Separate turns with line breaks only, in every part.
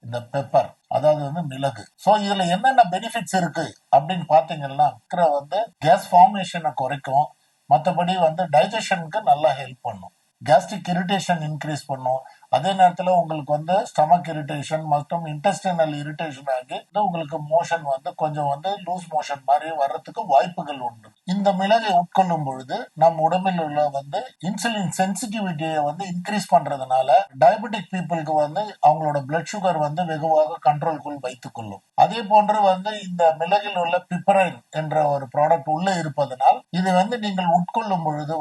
இந்த பெப்பர், அதாவது மிளகு. சோ இதுல என்னென்ன பெனிஃபிட்ஸ் இருக்கு அப்படின்னு பாத்தீங்கன்னா, கேஸ் ஃபார்மேஷனை குறைக்கும். மற்றபடி டைஜஷனுக்கு நல்லா ஹெல்ப் பண்ணும். கேஸ்ட்ரிக் இரிட்டேஷன் இன்க்ரீஸ் பண்ணும். அதே நேரத்துல உங்களுக்கு ஸ்டமக் இரிட்டேஷன் மற்றும் இன்டெஸ்டினல் இரிட்டேஷன் ஆகி உங்களுக்கு மோஷன் கொஞ்சம் லூஸ் மோஷன் மாதிரி வர்றதுக்கு வாய்ப்புகள் உண்டு. இந்த மிளகை உட்கொள்ளும் பொழுது நம் உடம்பில் உள்ள இன்சுலின் சென்சிட்டிவிட்டியை இன்க்ரீஸ் பண்றதுனால டயபெட்டிக் பீப்புளுக்கு அவங்களோட பிளட் சுகர் வெகுவாக கண்ட்ரோல்குள் வைத்துக் கொள்ளும். அதே போன்று இந்த மிளகில் உள்ள பிப்பரைன் என்ற ஒரு ப்ராடக்ட் உள்ள இருப்பதனால் இது நீங்கள் உட்கொள்ளும் பொழுது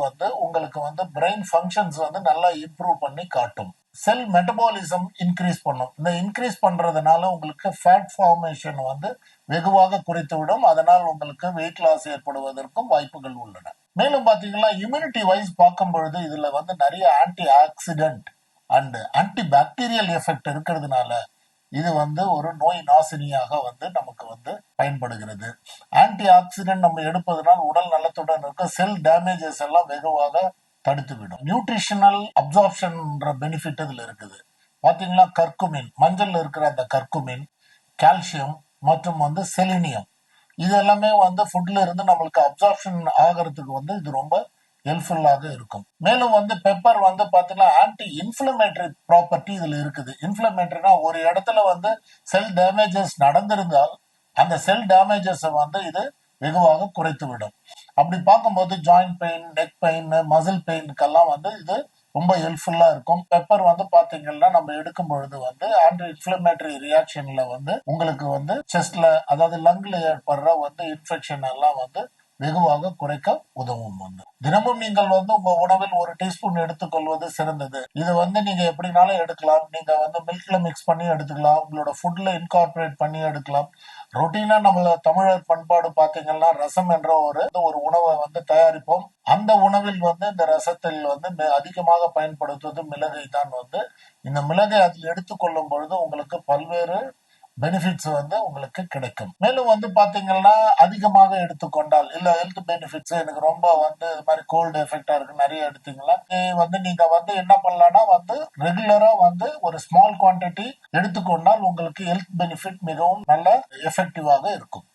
உங்களுக்கு பிரெயின் ஃபங்க்ஷன்ஸ் நல்லா இம்ப்ரூவ் பண்ணி காட்டும். செல் மெட்டபாலிசம் இன்க்ரீஸ் பண்ணும். இந்த இன்க்ரீஸ் பண்றதுனால உங்களுக்கு ஃபேட் ஃபார்மேஷன் வெகுவாக குறைத்துவிடும். அதனால் உங்களுக்கு வெயிட் லாஸ் ஏற்படுவதற்கும் வாய்ப்புகள் உள்ளன. மேலும் பாத்தீங்கன்னா இம்யூனிட்டி வைஸ் பார்க்கும் பொழுது இதுல நிறைய anti accident and anti bacterial effect இருக்கிறதுனால இது ஒரு நோய் நாசினியாக நமக்கு பயன்படுகிறது. ஆன்டி ஆக்சிடென்ட் நம்ம எடுப்பதனால் உடல் நலத்துடன் இருக்க செல் டேமேஜஸ் எல்லாம் வெகுவாக தடுத்துவிடும். நியூட்ரிஷனல் அப்சார்ப்ஷன் பெனிஃபிட் இதுல இருக்குது. பாத்தீங்கன்னா கர்குமின், மஞ்சள்ல இருக்கிற அந்த கர்குமின், கால்சியம் மற்றும் செலினியம் இது எல்லாமே ஃபுட்ல இருந்து நம்மளுக்கு அப்சார்ப்ஷன் ஆகிறதுக்கு இது ரொம்ப ஹெல்ப்ஃபுல்லாக இருக்கும். மேலும் பெப்பர் பாத்தீங்கன்னா ஆன்டி இன்ஃபிளமேட்டரி ப்ராப்பர்ட்டி இதுல இருக்குது. இன்ஃபிளமேட்டரினா ஒரு இடத்துல செல் டேமேஜஸ் நடந்திருந்தால் அந்த செல் டேமேஜஸ் இது வெகுவாக குறைத்து விடும். அப்படி பார்க்கும்போது joint pain, neck pain, muscle பெயினுக்கெல்லாம் இது ரொம்ப ஹெல்ப்ஃபுல்லா இருக்கும். பெப்பர் பாத்தீங்கன்னா நம்ம எடுக்கும் பொழுது ஆன்டி இன்ஃபிளமேட்டரி ரியாக்ஷன்ல உங்களுக்கு செஸ்ட்ல அதாவது லங்ல ஏற்படுற இன்ஃபெக்ஷன் எல்லாம் வெகுவாக குறைக்க உதவும். தினமும் நீங்கள் உங்க உணவில் ஒரு டீஸ்பூன் எடுத்துக்கொள்வது சிறந்தது. இது நீங்க எப்படினாலும் எடுக்கலாம். நீங்க மில்க்ல மிக்ஸ் பண்ணி எடுத்துக்கலாம். உங்களோட ஃபுட்ல இன்கார்பரேட் பண்ணி எடுக்கலாம். ரொட்டீனா நம்மள தமிழர் பண்பாடு பாத்தீங்கன்னா ரசம் என்ற ஒரு உணவை தயாரிப்போம். அந்த உணவில் இந்த ரசத்தில் அதிகமாக பயன்படுத்துவது மிளகை தான். இந்த மிளகை அதில் எடுத்துக்கொள்ளும் பொழுது உங்களுக்கு பல்வேறு பெனிஃபிட்ஸ் உங்களுக்கு கிடைக்கும். மேலும் பாத்தீங்கன்னா அதிகமாக எடுத்துக்கொண்டால் இல்ல ஹெல்த் பெனிஃபிட்ஸ் எனக்கு ரொம்ப இது மாதிரி கோல்டு எஃபெக்டா இருக்கு நிறைய எடுத்தீங்களா நீங்க என்ன பண்ணலாம்னா ரெகுலரா ஒரு ஸ்மால் குவான்டிட்டி எடுத்துக்கொண்டால் உங்களுக்கு ஹெல்த் பெனிஃபிட் மிகவும் நல்ல எஃபெக்டிவாக இருக்கும்.